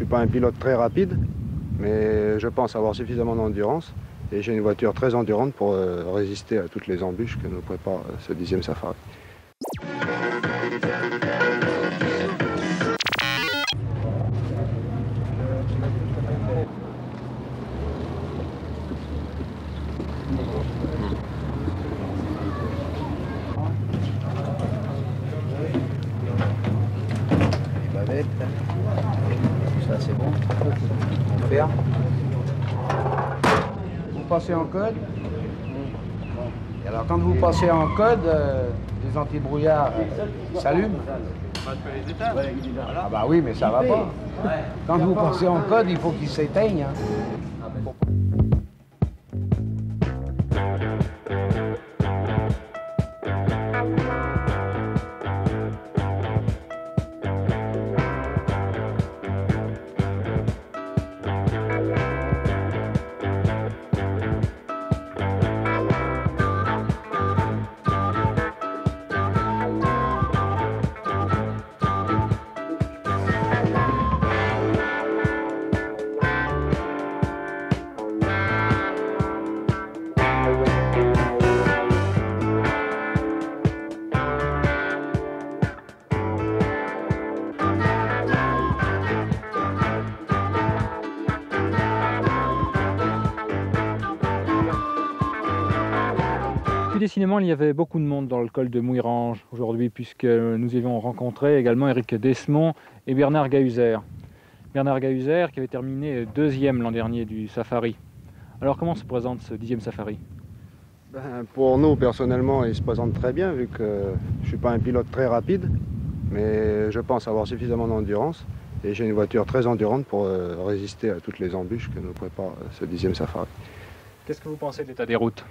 suis pas un pilote très rapide, mais je pense avoir suffisamment d'endurance. Et j'ai une voiture très endurante pour résister à toutes les embûches que nous prépare ce 10e Safari. Ça c'est bon. On ferme. Vous passez en code. Et alors quand vous passez en code, les antibrouillards s'allument. Ah bah oui, mais ça va pas. Quand vous passez en code, il faut qu'ils s'éteignent. Décidément, il y avait beaucoup de monde dans le col de Mouillerange aujourd'hui, puisque nous avions rencontré également Éric Desmond et Bernard Gahuzer. Bernard Gahuzer qui avait terminé deuxième l'an dernier du Safari. Alors comment se présente ce 10e Safari? Pour nous, personnellement, il se présente très bien, vu que je ne suis pas un pilote très rapide, mais je pense avoir suffisamment d'endurance. Et j'ai une voiture très endurante pour résister à toutes les embûches que nous prépare ce 10e Safari. Qu'est-ce que vous pensez de l'état des routes?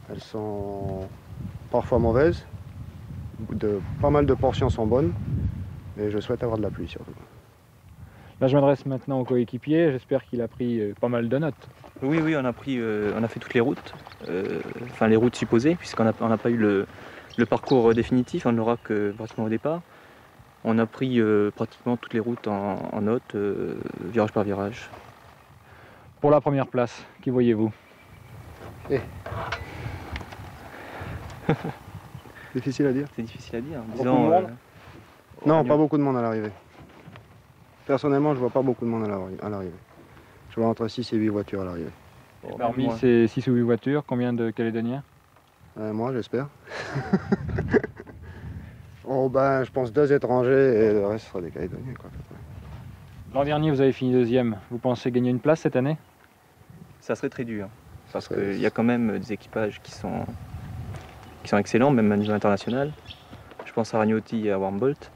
Elles sont parfois mauvaises, pas mal de portions sont bonnes, et je souhaite avoir de la pluie surtout. Là, je m'adresse maintenant au coéquipier, j'espère qu'il a pris pas mal de notes. Oui, on a fait toutes les routes, enfin les routes supposées, puisqu'on n'a pas eu le parcours définitif, on n'aura que pratiquement au départ. On a pris pratiquement toutes les routes en notes, virage par virage. Pour la première place, qui voyez-vous? Difficile à dire. C'est difficile à dire. Beaucoup de monde Non, pas beaucoup de monde à l'arrivée. Personnellement, je vois pas beaucoup de monde à l'arrivée. Je vois entre 6 et 8 voitures à l'arrivée. Parmi ces 6 ou 8 voitures, combien de Calédoniens? Moi, j'espère. Je pense 2 étrangers et le reste sera des Calédoniens. L'an dernier, vous avez fini deuxième. Vous pensez gagner une place cette année? Ça serait très dur. Parce qu'il y a quand même des équipages qui sont excellents, même à niveau international. Je pense à Ragnotti et à Warmbolt.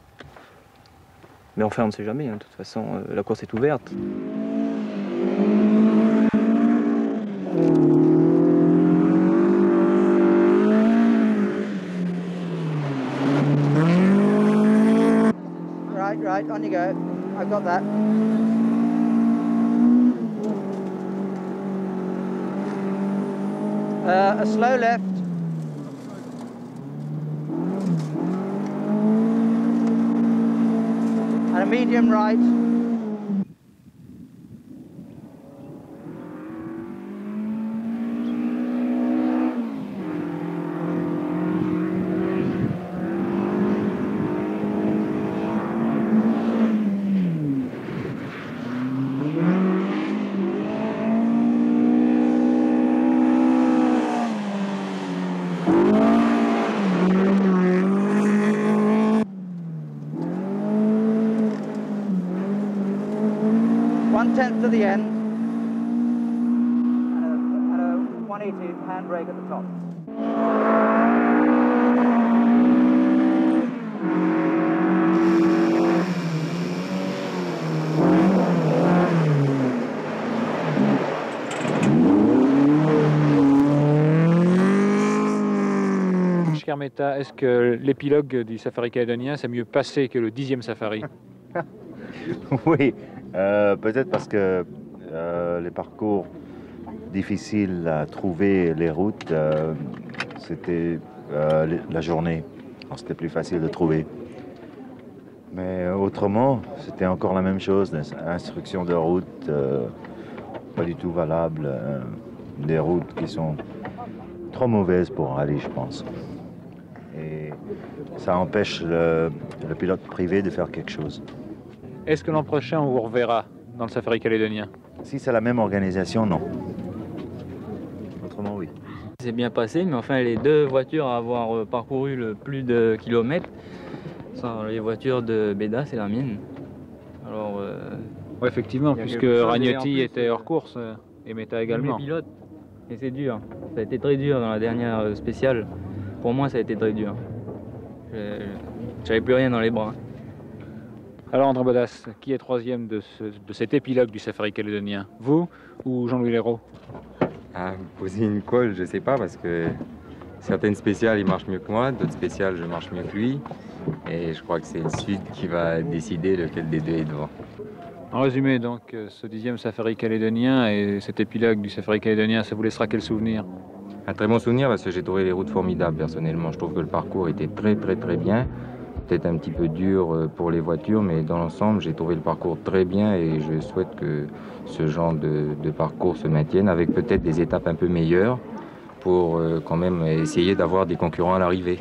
Mais enfin, on ne sait jamais. De toute façon, la course est ouverte. Right, on you go. I've got that. A slow left. And a medium right. To the end and a 180 handbrake at the top. Carmeta, est-ce que l'épilogue du Safari calédonien s'est mieux passé que le 10e Safari? Oui, peut-être parce que les parcours difficiles à trouver, les routes, c'était la journée. C'était plus facile de trouver. Mais autrement, c'était encore la même chose, des instructions de route pas du tout valables, des routes qui sont trop mauvaises pour aller, je pense. Et ça empêche le pilote privé de faire quelque chose. Est-ce que l'an prochain, on vous reverra dans le safari calédonien? Si c'est la même organisation, non. Autrement, oui. C'est bien passé, mais enfin les deux voitures à avoir parcouru le plus de kilomètres, les voitures de Béda, c'est la mienne. Alors, Oui, effectivement, il y a puisque quelque chose, et en Ragnotti plus, était hors course et Meta également. les pilotes, et c'est dur. Ça a été très dur dans la dernière spéciale. Pour moi, ça a été très dur. J'avais plus rien dans les bras. Alors André Bodas, qui est troisième de cet épilogue du safari calédonien? Vous ou Jean-Louis Léraud? Ah, vous posez une colle, je sais pas, parce que certaines spéciales, il marche mieux que moi, d'autres spéciales, je marche mieux que lui. Et je crois que c'est le Sud qui va décider lequel des deux est devant. En résumé, donc, ce 10e safari calédonien et cet épilogue du safari calédonien, ça vous laissera quel souvenir? Un très bon souvenir parce que j'ai trouvé les routes formidables personnellement. Je trouve que le parcours était très bien. Peut-être un petit peu dur pour les voitures, mais dans l'ensemble, j'ai trouvé le parcours très bien et je souhaite que ce genre de parcours se maintienne avec peut-être des étapes un peu meilleures pour quand même essayer d'avoir des concurrents à l'arrivée.